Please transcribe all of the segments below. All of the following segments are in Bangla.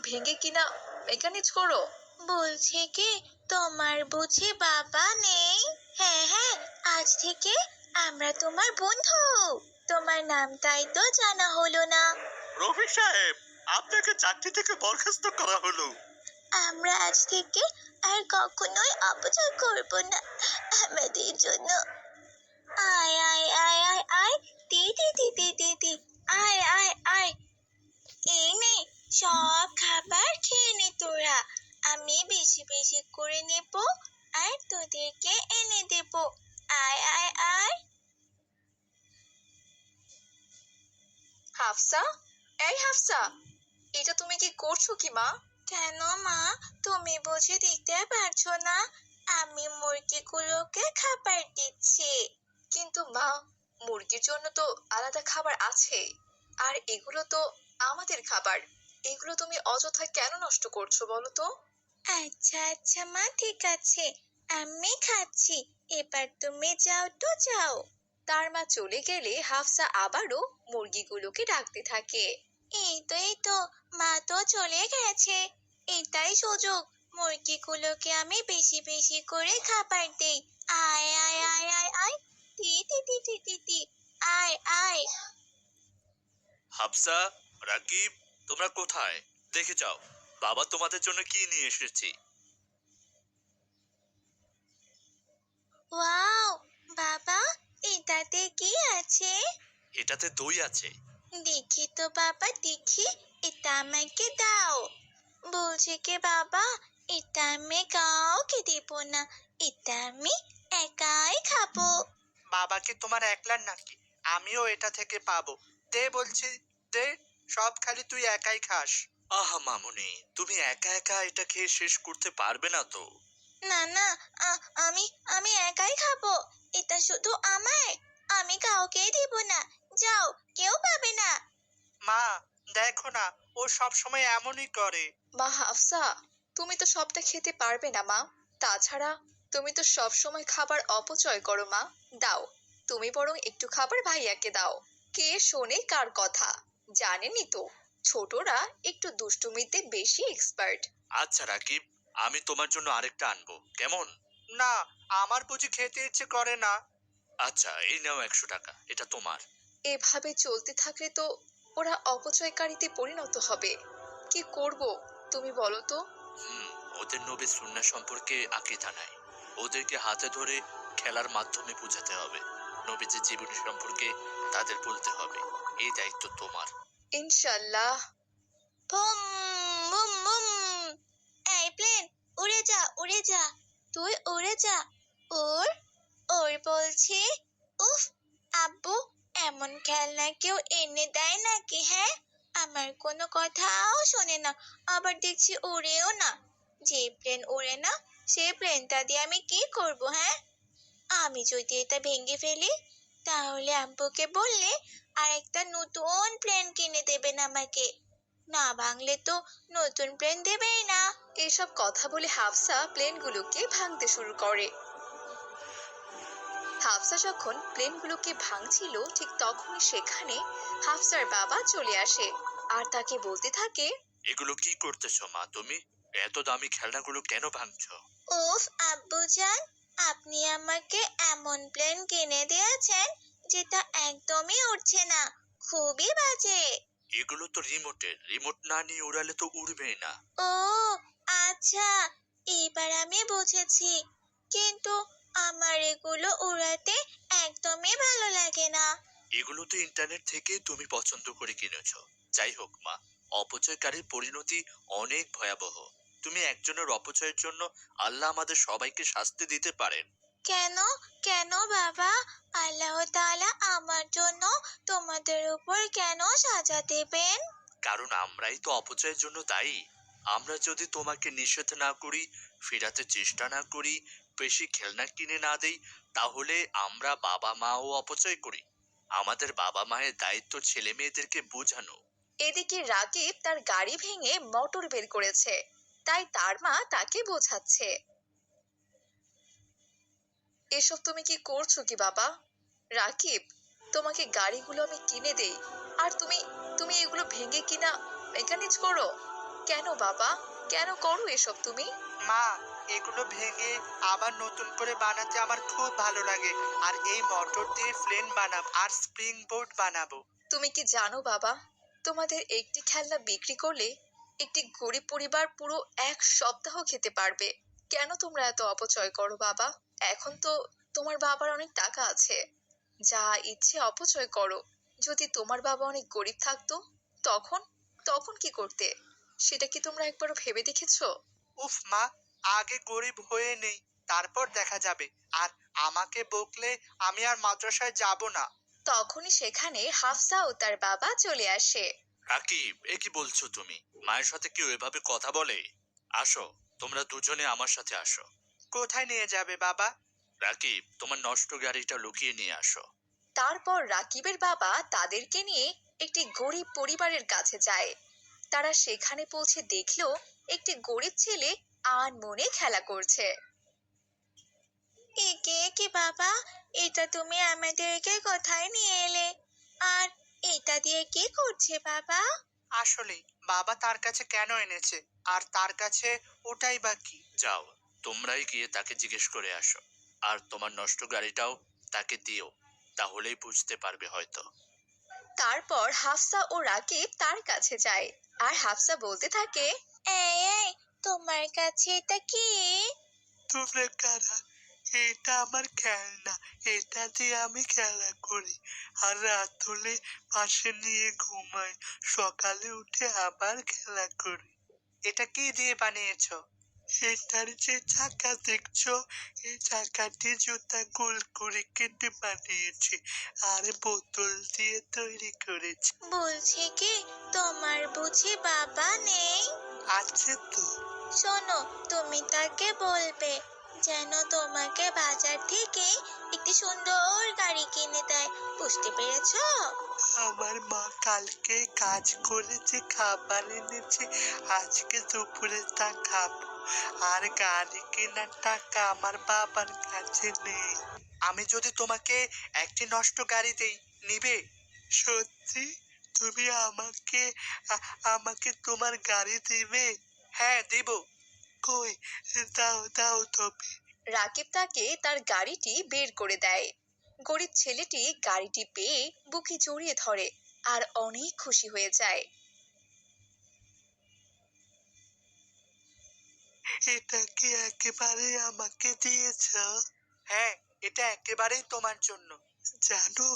ভেঙে কিনা মেকানিজ করো। বলছে কি তোমার বুঝি বাবা নেই? হ্যাঁ হ্যাঁ, আজ থেকে আমরা তোমার বন্ধু। তোমার নামটাই তো জানা হলো না। রফিক সাহেব, আপনাকে চাকরি থেকে বরখাস্ত করা হলো। আমরা আজ থেকে আর কখনোই অপচয় করব না আমাদের জন্য। আয় আয় আয় আয় আয়, দি দি দি দি দি দি, আয় আয় আয়। এই নে, সব খাবার খেয়ে নে তোরা। আমি বেশি বেশি করে নেব আর তোদেরকে এনে দেব। আয় আয় আয়। হাফসা, এই হাফসা, এটা তুমি কি করছো কি মা? কেন মা, তুমি বুঝে দেখতে পারছো না? আমি মুরগিগুলোকে খাবার দিচ্ছি। কিন্তু মা, মুরগির জন্য তো আলাদা খাবার আছে, আর এগুলো তো আমাদের খাবার। এগুলো তুমি অযথা কেন নষ্ট করছো বলো তো? আচ্ছা আচ্ছা মা, ঠিক আছে, আমি খাচ্ছি। এবার তুমি যাও তো যাও। তার মা চলে গেলে হাফসা আবারও মুরগিগুলোকে ডাকতে থাকে। এই তো মা তো চলে গেছে। এটাই সুযোগ, মুরগিগুলোকে আমি বেশি বেশি করে খাবার দেই। আয় আয় আয় আয় আয়, টি টি টি টি টি টি, আয় আয়। হাফসা, রাকিব, তোমরা কোথায়? দেখে যাও, বাবা তোমাদের জন্য কি নিয়ে এসেছি। ওয়াও বাবা, এটাতে কি আছে? এটাতে দই আছে। দেখি তো বাবা, দেখি, এটা আমাকে দাও। বলছে কি বাবা, এটা আমি কাউকে দেব না, এটা আমি একাই খাবো। বাবা কি তোমার একলার নাকি? আমিও এটা থেকে পাবো। দে বলছি, দে, সব খালি তুই একাই খাস। আহা মামুনি, তুমি একা একা এটা খেয়ে শেষ করতে পারবে না তো। না না, আমি আমি একাই খাবো। এটা শুধু আমার, আমি কাউকে দিব না। যাও, কেউ পাবে না। মা, দেখো না, ও সব সময় এমনই করে। মা হাফসা, তুমি তো সবটা খেতে পারবে না মা। তাছাড়া তুমি তো সব সময় খাবার অপচয় করো মা। দাও, তুমি বরং একটু খাবার ভাইয়াকে দাও। কে শোনে কার কথা? জানেনই তো, ছোটরা একটু দুষ্টুমিতে বেশি এক্সপার্ট। আচ্ছা রাকিব, আমি তোমার জন্য আরেকটা আনবো, কেমন? না, আমার বুঝি খেতে ইচ্ছে করে না। আচ্ছা, এই নাও 100 টাকা, এটা তোমার। এভাবে চলতে থাকলে তো ওরা অপচয়কারীতে পরিণত হবে। কি করব তুমি বলো তো? ওদের নবী সুন্নাহ সম্পর্কে আকীদা নাই। ওদেরকে হাতে ধরে খেলার মাধ্যমে বোঝাতে হবে। নবীজির জীবনী সম্পর্কে তাদের বলতে হবে। এই দায়িত্ব তোমার। ইনশাল্লাহ। Boom boom boom. এই প্লেন, উড়ে যা উড়ে যা, তুই উড়ে যা। ওর ওর বলছি। উফ, আব্বু, এমন খেলনা কেউ এনে দেয় নাকি? হ্যাঁ, আমার কোনো কথাও শোনে না, আবার দেখছি উড়েও না। যে প্লেন উড়ে না, সে প্লেনটা দিয়ে আমি কি করব? হ্যাঁ, আমি যদি এটা ভেঙে ফেলি, তাহলে আব্বুকে বললে আর একটা নতুন প্লেন কিনে দেবেন আমাকে। না ভাঙলে তো নতুন প্লেন দেবেই না। এসব কথা বলে হাফসা প্লেনগুলোকে ভাঙতে শুরু করে। হাফসা যখন প্লেনগুলোকে ভাঙছিল, ঠিক তখনই সেখানে হাফসার বাবা চলে আসে আর তাকে বলতে থাকে, এগুলো কি করতেছো মা তুমি? এত দামি খেলনাগুলো কেন ভাঙছো? উফ আব্বুজান, আপনি আমাকে এমন প্লেন কিনে দিয়েছেন যেটা একদমই উঠছে না, খুবই বাজে। এগুলো তো রিমোটের, রিমোট না নিয়ে উড়ালে তো উড়বেই না। ও আচ্ছা, এবার আমি বুঝেছি। কিন্তু আমার এগুলো উড়াতে একদমই ভালো লাগে না। এগুলো তো ইন্টারনেট থেকে তুমি পছন্দ করে কিনেছো। যাই হোক মা, অপচয়কারীর পরিণতি অনেক ভয়াবহ। তুমি একজনের অপচয়ের জন্য আল্লাহ আমাদের সবাইকে শাস্তি দিতে পারেন। কেন কেন বাবা, আল্লাহ তাআলা আমার জন্য তোমাদের উপর কেন সাজা দেবেন? কারণ আমরাই তো অপচয়ের জন্য দায়ী। আমরা যদি তোমাকে নিষেধ না করি, ফেরাতে চেষ্টা না করি, বেশি খেলনা কিনে না দেই, তাহলে আমরা বাবা মাও অপচয় করি। আমাদের বাবা মায়ের দায়িত্ব ছেলে মেয়েদেরকে বোঝানো। এদিকে রাকিব তার গাড়ি ভেঙে মোটর বের করেছে, তাই তার মা তাকে বোঝাচ্ছে। এসব তুমি কি করছো কি বাবা? রাকিব, তোমাকে গাড়িগুলো আমি কিনে দেই, আর তুমি তুমি এগুলো ভেঙে কিনা মেকানিজ করো। কেন বাবা, কেন করো এসব তুমি? মা, এগুলো ভেঙে আবার নতুন করে বানাতে আমার খুব ভালো লাগে। আর এই মটর দিয়ে প্লেন বানাবো আর স্প্রিং বোর্ড বানাবো। তুমি কি জানো বাবা, তোমাদের একটি খেলনা বিক্রি করলে একটি গরিব পরিবার পুরো 1 সপ্তাহ খেতে পারবে। কেন তোমরা এত অপচয় করো বাবা? এখন তো তোমার বাবার অনেক টাকা আছে, যা ইচ্ছে অপচয় করো। যদি তোমার বাবা অনেক গরিব থাকতো, তখন তখন কি করতে? সেটা কি তোমরা একবারও ভেবে দেখেছো? উফ মা, আগে গরিব হয়ে নেই, তারপর দেখা যাবে। আর আমাকে বকলে আমি আর মাদ্রাসায় যাব না। তখনই সেখানে হাফসা ও তার বাবা চলে আসে। রাকিব, এ কি বলছো তুমি? মায়ের সাথে কেউ এভাবে কথা বলে? আসো, তোমরা দুজনে আমার সাথে আসো। কোথায় নিয়ে যাবে বাবা? রাকিব, তোমার নষ্ট গাড়িটা লুকিয়ে নিয়ে আসো। তারপর রাকিবের বাবা তাদেরকে নিয়ে একটি গরিব পরিবারের কাছে যায়। তারা সেখানে পৌঁছে দেখলো একটি গরিব ছেলে আনমনে খেলা করছে। একে কি বাবা, এটা তুমি আমাদেরকে কোথায় নিয়ে এলে? আর এটা দিয়ে কি করছে বাবা? আসলে বাবা তার কাছে কেন এনেছে, আর তার কাছে ওটাই বা কি? যাও, তোমরাই গিয়ে তাকে জিজ্ঞেস করে আসো। আর তোমার নষ্ট গাড়িটাও তাকে দিও, তাহলেই বুঝতে পারবে হয়তো। তারপর হাফসা ও রাকিব তার কাছে যায়, আর হাফসা বলতে থাকে, এই এই, তোমার কাছে এটা কি? তোমরা কারা? এটা আমার খেলনা, এটা দিয়ে আমি খেলা করি। আর রাত হলে পাশে নিয়ে ঘুমাই, সকালে উঠে আবার খেলা করি। এটা কি দিয়ে বানিয়েছো? এটার যে চাকা দেখছো, এই চাকাটি জুতা গোল করে কেটে বানিয়েছি, আর বোতল দিয়ে তৈরি করেছি। বলছে কি, তোমার বুঝি বাবা নেই? আছে তো। শোনো, তুমি তাকে বলবে যেন তোমাকে বাজার থেকে একটি সুন্দর গাড়ি কিনে দেয়। বুঝতে পেরেছো? আমার মা কালকে কাজ করে যে খাবার এনেছে, আজকে দুপুরে তা খাবো। আর গাড়ি কেনার টাকা আমার বাবার কাছে নেই। আমি যদি তোমাকে একটি নষ্ট গাড়ি দেই, নিবে? সত্যি? তুমি আমাকে তোমার গাড়ি দিবে? হ্যাঁ, দিব। কই, দাও দাও তবে। রাকিব তাকে তার গাড়িটি বের করে দেয়। গরিব ছেলেটি গাড়িটি পেয়ে বুকে জড়িয়ে ধরে আর অনেক খুশি হয়ে যায়। এটা কি একেবারে আমাকে দিয়েছ? হ্যাঁ, এটা একেবারেই তোমার জন্য। জানো,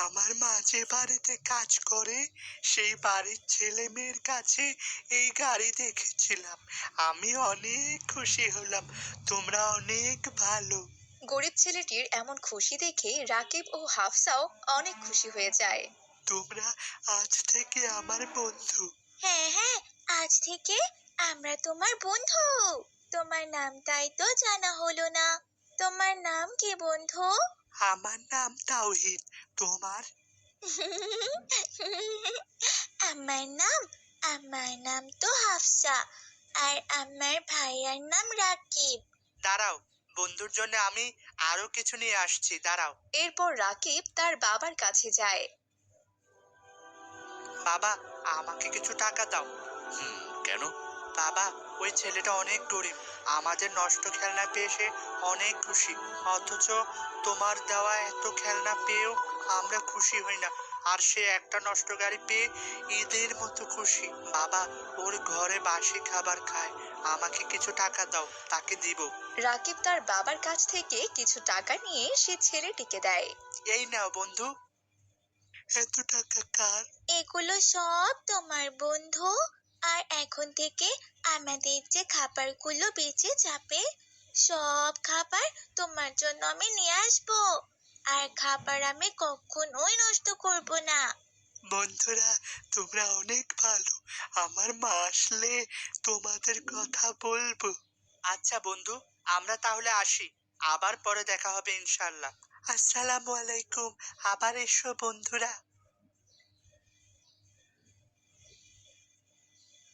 আমার মা যে বাড়িতে কাজ করে, সেই বাড়ির ছেলে মেয়ের কাছে এই গাড়ি দেখেছিলাম। আমি অনেক খুশি হলাম। তোমরা অনেক ভালো। গরিব ছেলেটির এমন খুশি দেখে রাকিব ও হাফসাও অনেক খুশি হয়ে যায়। তোমরা আজ থেকে আমার বন্ধু। হ্যাঁ হ্যাঁ, আজ থেকে আমরা তোমার বন্ধু। তোমার নামটাই তো জানা হলো না। তোমার নাম কি বন্ধু? আমার নাম তাওহিদ। তোমার? আমার নাম আমার নাম তো হাফসা। আর আমার ভাইয়ার নাম রাকিব। দাঁড়াও, বন্ধুর জন্য আমি আরো কিছু নিয়ে আসছি, দাঁড়াও। এরপর রাকিব তার বাবার কাছে যায়। বাবা, আমাকে কিছু টাকা দাও। কেন? বাবা, ওই ছেলেটা অনেক গরিব। আমাদের নষ্ট খেলনা পেয়ে সে অনেক খুশি। অথচ তোমার দেওয়া এত খেলনা পেয়েও আমরা খুশি হই না। আর সে একটা নষ্ট গাড়ি পেয়ে ঈদের মতো খুশি। বাবা, ওর ঘরে বাসি খাবার খায়। আমাকে কিছু টাকা দাও, তাকে দিব। রাকিব তার বাবার কাছ থেকে কিছু টাকা নিয়ে সে ছেলেটিকে দেয়। এই নাও বন্ধু। এত টাকা কার? এগুলো সব তোমার বন্ধু। আর এখন থেকে আমাদের যে খাবারগুলো বেঁচে যাবে, সব খাবার তোমার জন্য আমি নিয়ে আসবো। আর খাবার আমি কখনোই নষ্ট করব না। বন্ধুরা, তোমরা অনেক ভালো। আমার মা আসলে তোমাদের কথা বলবো। আচ্ছা বন্ধু, আমরা তাহলে আসি। আবার পরে দেখা হবে ইনশাল্লাহ। আসসালামু আলাইকুম। আবার এসো বন্ধুরা।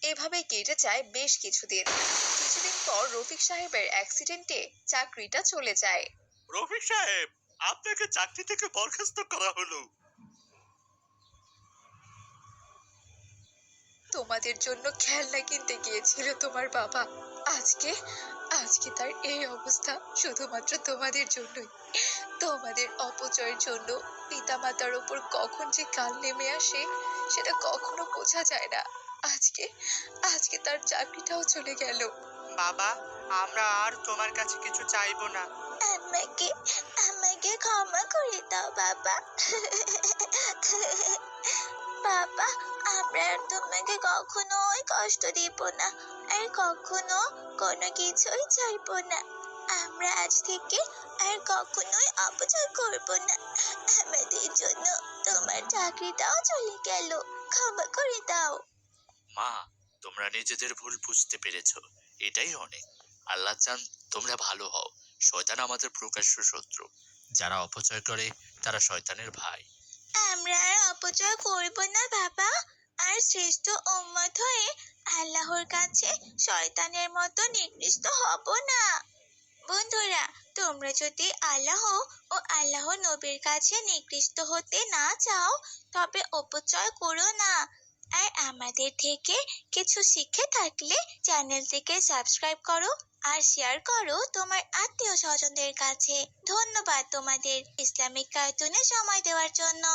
এভাবে কেটে যায় বেশ কিছুদিন। কিছুদিন পর রফিক সাহেবের অ্যাক্সিডেন্টে চাকরিটা চলে যায়। রফিক সাহেব, আপনাকে চাকরি থেকে বরখাস্ত করা হলো। তোমাদের জন্য খেলনা কিনতে গিয়েছিল তোমার বাবা। আজকে আজকে তার এই অবস্থা শুধুমাত্র তোমাদের জন্যই। তোমাদের অপচয়ের জন্য পিতামাতার ওপর কখন যে কাল নেমে আসে সেটা কখনো বোঝা যায় না। আজকে আজকে তার চাকরিটাও চলে গেল। বাবা, আমরা আর তোমার কাছে কিছু চাইবো না। আমাকে আমাকে ক্ষমা করে দাও বাবা। বাবা, আমরা আর তোমাকে কখনোই কষ্ট দিব না, আর কখনো কোনো কিছুই চাইবো না। আমরা আজ থেকে আর কখনোই অপচয় করব না। আমাদের জন্য তোমার চাকরিটাও চলে গেল, ক্ষমা করে দাও। মা, তোমরা নিজেদের ভুল বুঝতে পেরেছো, এটাই অনেক। আল্লাহ চান তোমরা ভালো হও। শয়তান আমাদের প্রকাশ্য শত্রু। যারা অপচয় করে তারা শয়তানের ভাই। আমরা আর অপচয় করব না বাবা, আর শ্রেষ্ঠ উম্মত হয়ে আল্লাহর কাছে শয়তানের মতো নিকৃষ্ট হব না। বন্ধুরা, তোমরা যদি আল্লাহ ও আল্লাহ নবীর কাছে নিকৃষ্ট হতে না চাও, তবে অপচয় করো না। আর আমাদের থেকে কিছু শিখে থাকলে চ্যানেলটিকে সাবস্ক্রাইব করো আর শেয়ার করো তোমার আত্মীয় স্বজনদের কাছে। ধন্যবাদ তোমাদের ইসলামিক কার্টুনে সময় দেওয়ার জন্য।